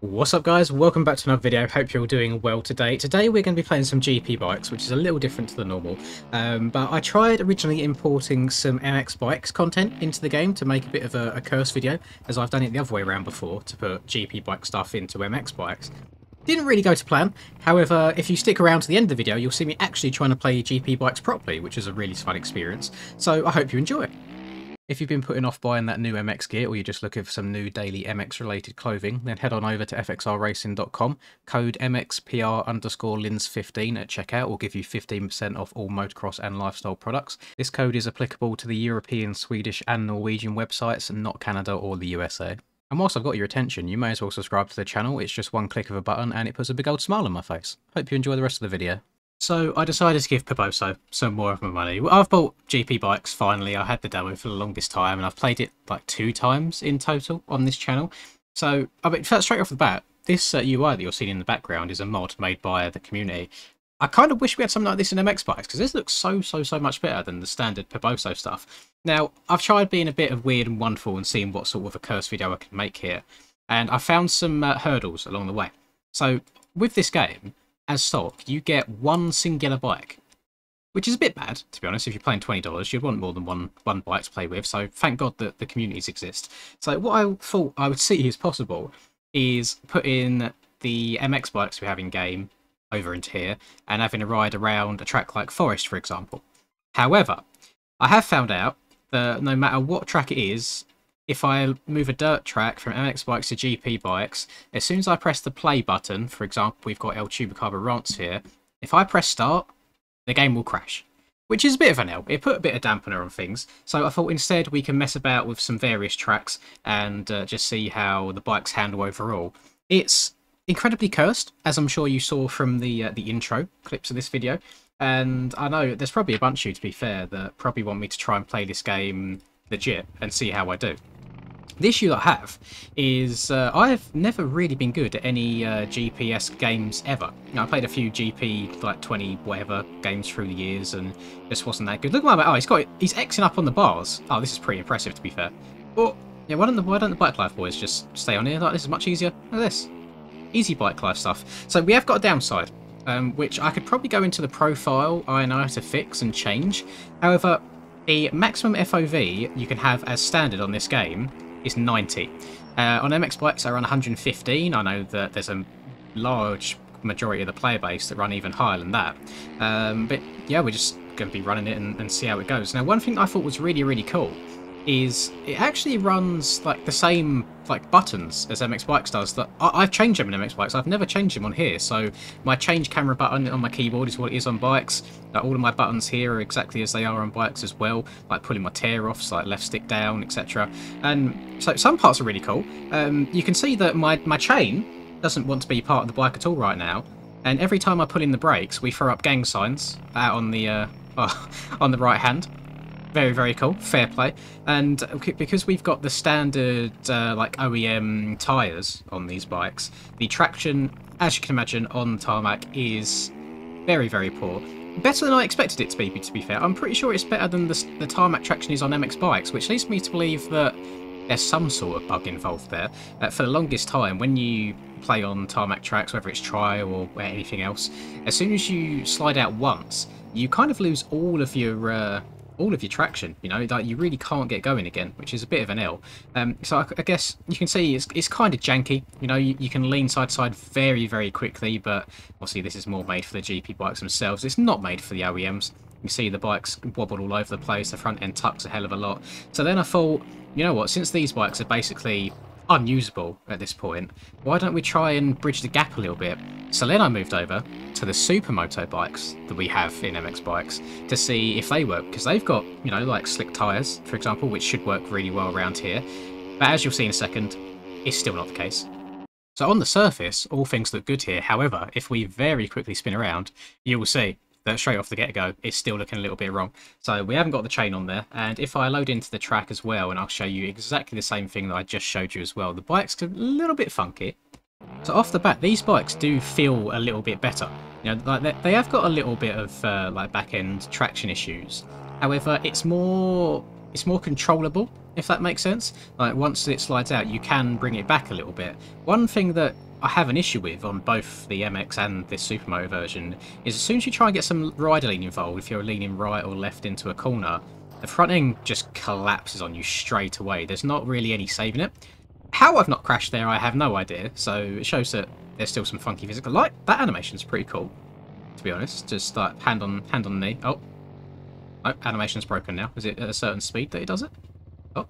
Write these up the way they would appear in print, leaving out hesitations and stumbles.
What's up guys, welcome back to another video. Hope you're all doing well today. Today we're going to be playing some GP bikes, which is a little different to the normal. But I tried originally importing some MX bikes content into the game to make a bit of a curse video, as I've done it the other way around before, to put GP bike stuff into MX bikes. Didn't really go to plan. However, if you stick around to the end of the video, you'll see me actually trying to play GP bikes properly, which is a really fun experience. So I hope you enjoy it. If you've been putting off buying that new MX gear, or you're just looking for some new daily MX related clothing, then head on over to fxrracing.com. Code MXPR_Lins15 at checkout will give you 15% off all motocross and lifestyle products. This code is applicable to the European, Swedish and Norwegian websites, and not Canada or the USA. And whilst I've got your attention, you may as well subscribe to the channel. It's just one click of a button and it puts a big old smile on my face. Hope you enjoy the rest of the video. So I decided to give Piposo some more of my money. I've bought GP bikes finally. I had the demo for the longest time and I've played it like 2 times in total on this channel. So I mean, straight off the bat, this UI that you're seeing in the background is a mod made by the community. I kind of wish we had something like this in MX bikes, because this looks so much better than the standard Piposo stuff. Now, I've tried being a bit of weird and wonderful and seeing what sort of a curse video I can make here, and I found some hurdles along the way. So with this game, as stock, you get one singular bike, which is a bit bad, to be honest. If you're playing $20, you'd want more than one bike to play with, so thank God that the communities exist. So what I thought I would see as possible is put in the MX bikes we have in game over into here, and having a ride around a track like Forest, for example. However, I have found out that no matter what track it is, if I move a dirt track from MX bikes to GP bikes, as soon as I press the play button, for example, we've got El Chupacabra Rance here, if I press start, the game will crash, which is a bit of an L. It put a bit of dampener on things, so I thought instead we can mess about with some various tracks and just see how the bikes handle overall. It's incredibly cursed, as I'm sure you saw from the intro clips of this video, and I know there's probably a bunch of you, to be fair, that probably want me to try and play this game legit and see how I do. The issue that I have is I've never really been good at any GPS games ever. You know, I played a few GP, like 20 whatever games through the years, and just wasn't that good. Look at my, oh, he's Xing up on the bars. Oh, this is pretty impressive, to be fair. But yeah, why don't the Bike Life boys just stay on here? Like, this is much easier. Look at this, easy Bike Life stuff. So we have got a downside, which I could probably go into the profile I know how to fix and change. However, the maximum FOV you can have as standard on this game is 90. On MX bikes I run 115. I know that there's a large majority of the player base that run even higher than that. But yeah, we're just going to be running it and see how it goes. Now, one thing I thought was really cool is it actually runs like the same like buttons as MX bikes does. That I've changed them in MX bikes. I've never changed them on here. So my change camera button on my keyboard is what it is on bikes. All of my buttons here are exactly as they are on bikes as well, like pulling my tear offs, like left stick down, etc. And so some parts are really cool. You can see that my chain doesn't want to be part of the bike at all right now, and every time I pull in the brakes we throw up gang signs out on the on the right hand. Very cool, fair play. And because we've got the standard like OEM tyres on these bikes, the traction, as you can imagine, on tarmac is very poor. Better than I expected it to be fair. I'm pretty sure it's better than the tarmac traction is on MX bikes, which leads me to believe that there's some sort of bug involved there. For the longest time, when you play on tarmac tracks, whether it's trial or anything else, as soon as you slide out once, you kind of lose all of your traction, you know, like you really can't get going again, which is a bit of an L. So I guess you can see it's kind of janky, you know, you can lean side to side very quickly, but obviously this is more made for the GP bikes themselves. It's not made for the OEMs. You see the bikes wobble all over the place, the front end tucks a hell of a lot. So then I thought, you know what, since these bikes are basically unusable at this point, why don't we try and bridge the gap a little bit? So then I moved over to the Supermoto bikes that we have in MX bikes to see if they work, because they've got, you know, like slick tyres, for example, which should work really well around here. But as you'll see in a second, it's still not the case. So on the surface, all things look good here. However, if we very quickly spin around, you will see that straight off the get-go, it's still looking a little bit wrong. So we haven't got the chain on there, and if I load into the track as well, and I'll show you exactly the same thing that I just showed you as well, the bike's a little bit funky. So off the bat, these bikes do feel a little bit better. You know, like they have got a little bit of like back-end traction issues. However, it's more controllable, if that makes sense. Like once it slides out, you can bring it back a little bit. One thing that I have an issue with on both the MX and this Supermoto version is as soon as you try and get some rider lean involved, if you're leaning right or left into a corner, the front end just collapses on you straight away. There's not really any saving it. How I've not crashed there, I have no idea. So it shows that there's still some funky physical. Like, that animation's pretty cool, to be honest. Just like hand on knee. Oh, animation's broken now. Is it at a certain speed that it does it? Oh.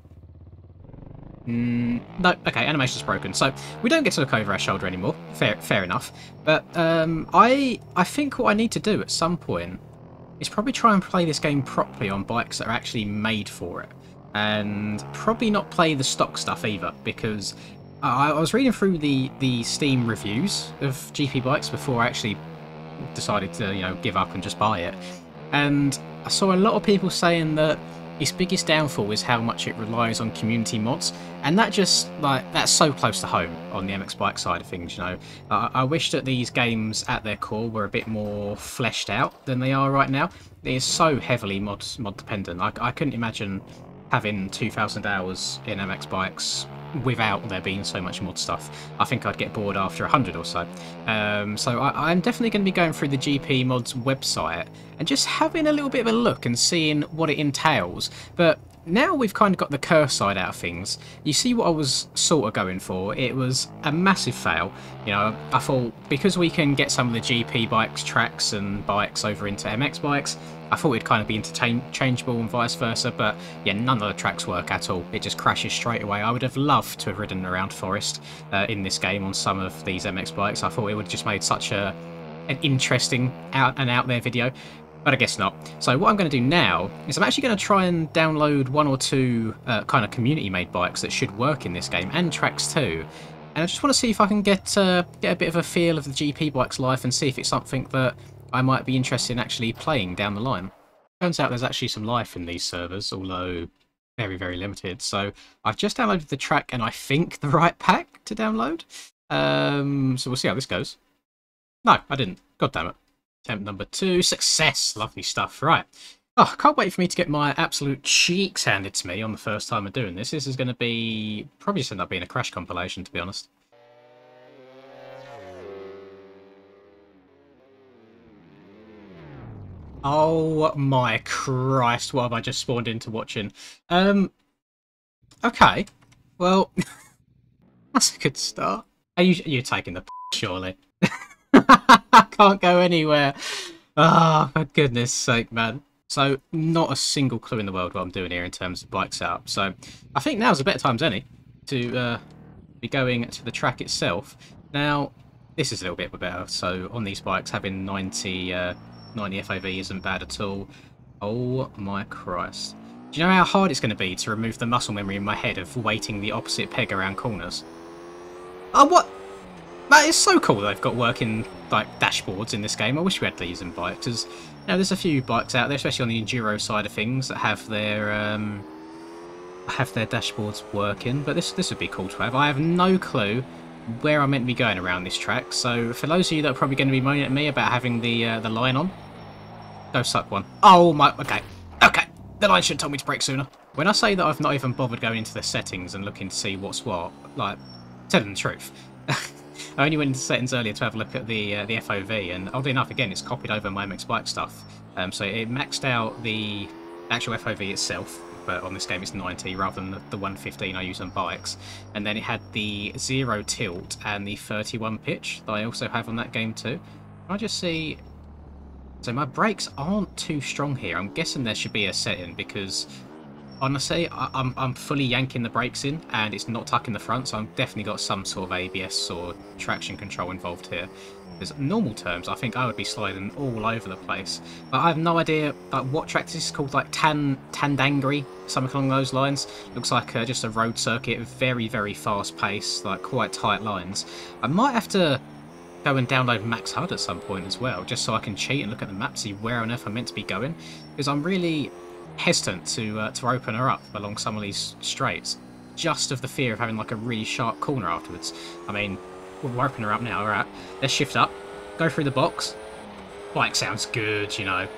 No, okay, animation's broken. So we don't get to look over our shoulder anymore. Fair enough. But I think what I need to do at some point is probably try and play this game properly on bikes that are actually made for it. And probably not play the stock stuff either, because I was reading through the Steam reviews of GP bikes before I actually decided to, you know, give up and just buy it. And I saw a lot of people saying that its biggest downfall is how much it relies on community mods, and that just, like, that's so close to home on the MX Bike side of things, you know. I wish that these games at their core were a bit more fleshed out than they are right now. It is so heavily mod dependent. I couldn't imagine having 2,000 hours in MX Bikes without there being so much mod stuff. I think I'd get bored after 100 or so. So I'm definitely going to be going through the GP Mods website and just having a little bit of a look and seeing what it entails. But now we've kind of got the curse side out of things, you see what I was sort of going for. It was a massive fail. You know, I thought because we can get some of the GP bikes tracks and bikes over into MX bikes, I thought it'd kind of be interchangeable and vice versa, but yeah, none of the tracks work at all. It just crashes straight away. I would have loved to have ridden around Forest in this game on some of these MX bikes. I thought it would have just made such an interesting out there video, but I guess not. So what I'm going to do now is I'm actually going to try and download one or two kind of community-made bikes that should work in this game, and tracks too. And I just want to see if I can get a bit of a feel of the GP bike's life and see if it's something that I might be interested in actually playing down the line. Turns out there's actually some life in these servers, although very, very limited. So I've just downloaded the track and I think the right pack to download. So we'll see how this goes. No, I didn't. God damn it. Attempt number 2. Success! Lovely stuff. Right. Oh, can't wait for me to get my absolute cheeks handed to me on the first time of doing this. This is going to be... probably just end up being a crash compilation, to be honest. Oh my Christ, what have I just spawned into watching? Okay. Well, that's a good start. You're taking the surely. I can't go anywhere. Ah, oh, for goodness sake, man. So, not a single clue in the world what I'm doing here in terms of bike setup. So, I think now's a better time as any to be going to the track itself. Now, this is a little bit better. So, on these bikes, having 90 FOV isn't bad at all. Oh my Christ. Do you know how hard it's going to be to remove the muscle memory in my head of weighting the opposite peg around corners? Oh, what? That is so cool that they've got working like dashboards in this game. I wish we had these in bikes. Because, you know, there's a few bikes out there, especially on the enduro side of things, that have their dashboards working. But this would be cool to have. I have no clue where I'm meant to be going around this track. So for those of you that are probably going to be moaning at me about having the line on, go suck one. Oh my, okay. The line should have told me to brake sooner. When I say that I've not even bothered going into the settings and looking to see what's what, like, telling the truth. I only went into settings earlier to have a look at the FOV, and oddly enough, again, it's copied over my MX Bike stuff. So it maxed out the actual FOV itself, but on this game it's 90 rather than the 115 I use on bikes. And then it had the 0 tilt and the 31 pitch that I also have on that game too. Can I just see... So my brakes aren't too strong here. I'm guessing there should be a setting because... honestly, I'm fully yanking the brakes in and it's not tucking the front, so I've definitely got some sort of ABS or traction control involved here. Because normal terms, I think I would be sliding all over the place. But I have no idea like what track this is called, like Tandangri, something along those lines. Looks like just a road circuit, very, very fast pace, like quite tight lines. I might have to go and download Max HUD at some point as well, just so I can cheat and look at the map, see where on earth I'm meant to be going. Because I'm really hesitant to open her up along some of these straights, just of the fear of having like a really sharp corner afterwards. I mean, we're opening her up now, alright. Let's shift up, go through the box. Bike sounds good, you know.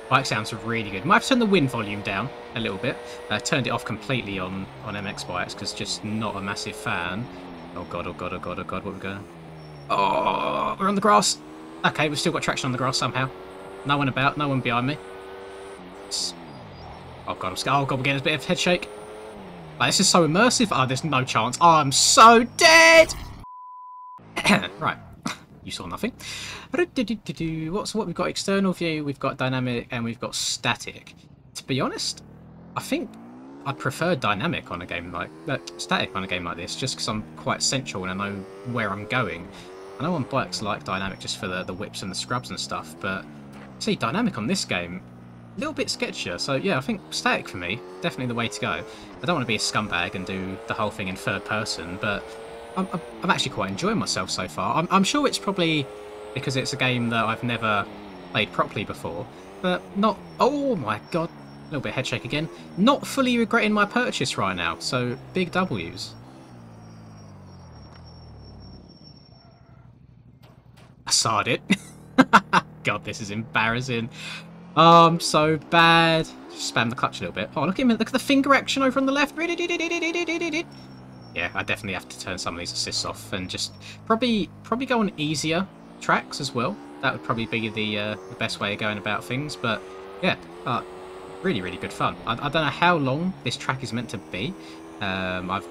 Bike sounds really good. Might have to turn the wind volume down a little bit. Turned it off completely on MX bikes because just not a massive fan. Oh god, oh god, oh god, oh god, what are we going? Oh, we're on the grass. Okay, we've still got traction on the grass somehow. No one about, no one behind me. Oh god, oh god, we're getting a bit of head shake. Like, this is so immersive. Oh, there's no chance. Oh, I'm so dead! Right. You saw nothing. What we've got? External view, we've got dynamic, and we've got static. To be honest, I think I prefer dynamic on a game like static on a game like this, just because I'm quite central and I know where I'm going. I know on bikes like dynamic just for the whips and the scrubs and stuff, but see, dynamic on this game, a little bit sketchier. So yeah, I think static for me, definitely the way to go. I don't want to be a scumbag and do the whole thing in third person, but I'm actually quite enjoying myself so far. I'm sure it's probably because it's a game that I've never played properly before, but not... Oh my god, a little bit head shake again. Not fully regretting my purchase right now, so big W's. I sawed it. God, this is embarrassing. Oh, I'm so bad. Just spam the clutch a little bit. Oh, look at the finger action over on the left. Yeah, I definitely have to turn some of these assists off and just probably go on easier tracks as well. That would probably be the best way of going about things. But yeah, really, really good fun. I don't know how long this track is meant to be. I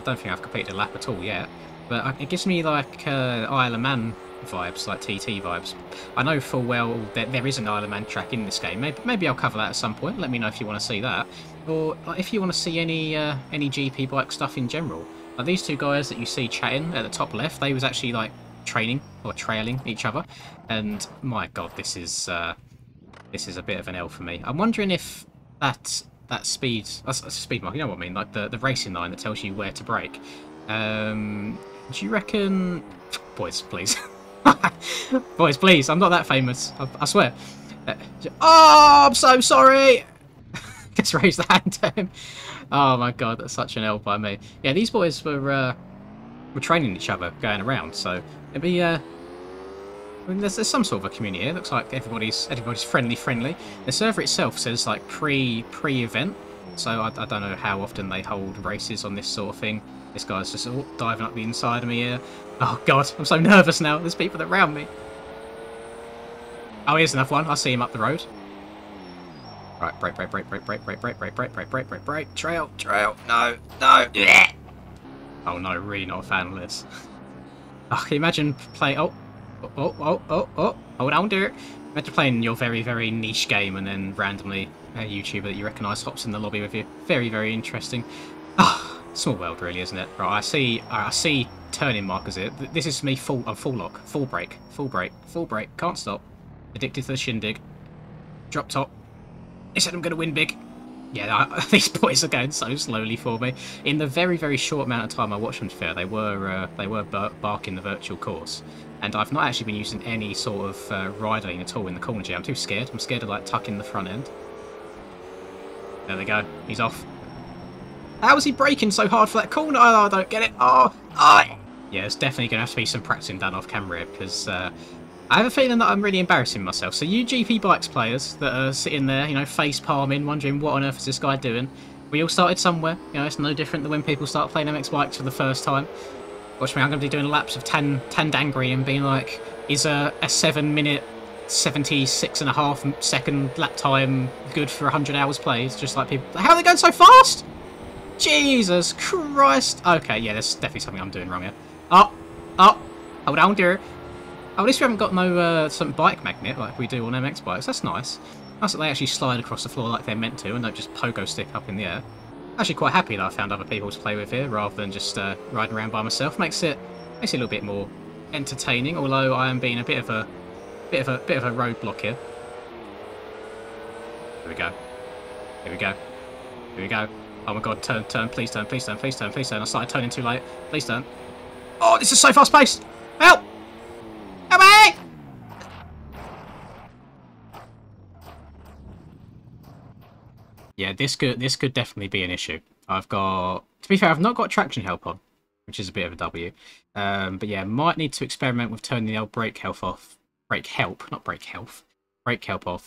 don't think I've completed a lap at all yet. But it gives me like Isle of Man vibes, like TT vibes. I know full well that there is an Isle of Man track in this game. Maybe I'll cover that at some point. Let me know if you want to see that, or if you want to see any GP bike stuff in general. Like these two guys that you see chatting at the top left, they was actually like training or trailing each other, and my god, this is a bit of an L for me. I'm wondering if that's speed mark, you know what I mean, like the racing line that tells you where to brake. Do you reckon... Boys, please. Boys, please, I'm not that famous. I swear. Oh, I'm so sorry! Just raise the hand to him. Oh my god, that's such an L by me. Yeah, these boys were training each other, going around, so it'd be... I mean, there's some sort of a community here. It looks like everybody's friendly. The server itself says like pre-event, so I don't know how often they hold races on this sort of thing. This guy's just diving up the inside of me here. Oh god, I'm so nervous now. There's people around me. Oh, here's another one. I see him up the road. Right, brake. Trail. No. Oh no, really not a fan of this. Oh, can you imagine playing... Oh. Hold on, dear. Imagine playing your very, very niche game and then randomly a YouTuber that you recognise hops in the lobby with you. Very, very interesting. Ah. Small world, really, isn't it? Right, I see turning markers here. This is me I'm full lock, full brake, can't stop. Addicted to the shindig. Drop top. They said I'm going to win big. Yeah, these boys are going so slowly for me. In the very, very short amount of time I watched them, to be fair, they were barking the virtual course. And I've not actually been using any sort of riding at all in the corner jam. I'm too scared. I'm scared to like tuck in the front end. There they go. He's off. How was he braking so hard for that corner? Oh, I don't get it. Oh. Yeah, it's definitely going to have to be some practicing done off camera here, because I have a feeling that I'm really embarrassing myself. So you GP Bikes players that are sitting there, you know, face palming, wondering what on earth is this guy doing. We all started somewhere. You know, it's no different than when people start playing MX Bikes for the first time. Watch me, I'm going to be doing laps of Tandangri and being like, is a 7-minute, 76.5-second lap time good for 100 hours played? Just like people... How are they going so fast? Jesus Christ. Okay, yeah, there's definitely something I'm doing wrong here. Oh, hold on, dear. Oh, at least we haven't got no some bike magnet like we do on MX Bikes. That's nice. Nice that they actually slide across the floor like they're meant to and don't just pogo stick up in the air. Actually quite happy that I found other people to play with here rather than just riding around by myself. Makes it a little bit more entertaining, although I am being a bit of a roadblock here. Here we go. Oh my god, turn, please turn. I started turning too late. Please turn. Oh, this is so fast paced! Help! Help me! Yeah, this could definitely be an issue. To be fair, I've not got traction help on, which is a bit of a W. But yeah, might need to experiment with turning the old brake help off,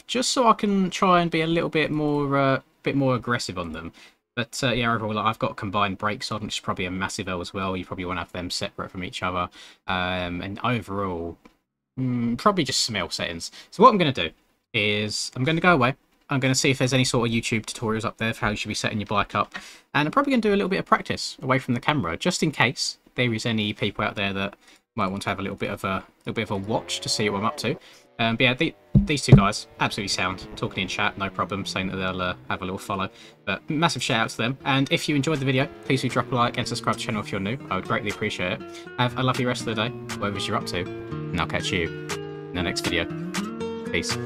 just so I can try and be a little bit more aggressive on them. But yeah, overall, like, I've got combined brakes on, which is probably a massive L as well. You probably want to have them separate from each other. And overall, probably just smell settings. So what I'm going to do is I'm going to go away. I'm going to see if there's any sort of YouTube tutorials up there for how you should be setting your bike up. And I'm probably going to do a little bit of practice away from the camera, just in case there is any people out there that might want to have a little bit of a watch to see what I'm up to. But yeah, these two guys, absolutely sound. Talking in chat, no problem, saying that they'll have a little follow. But massive shout out to them. And if you enjoyed the video, please do drop a like and subscribe to the channel if you're new. I would greatly appreciate it. Have a lovely rest of the day, whatever you're up to. And I'll catch you in the next video. Peace.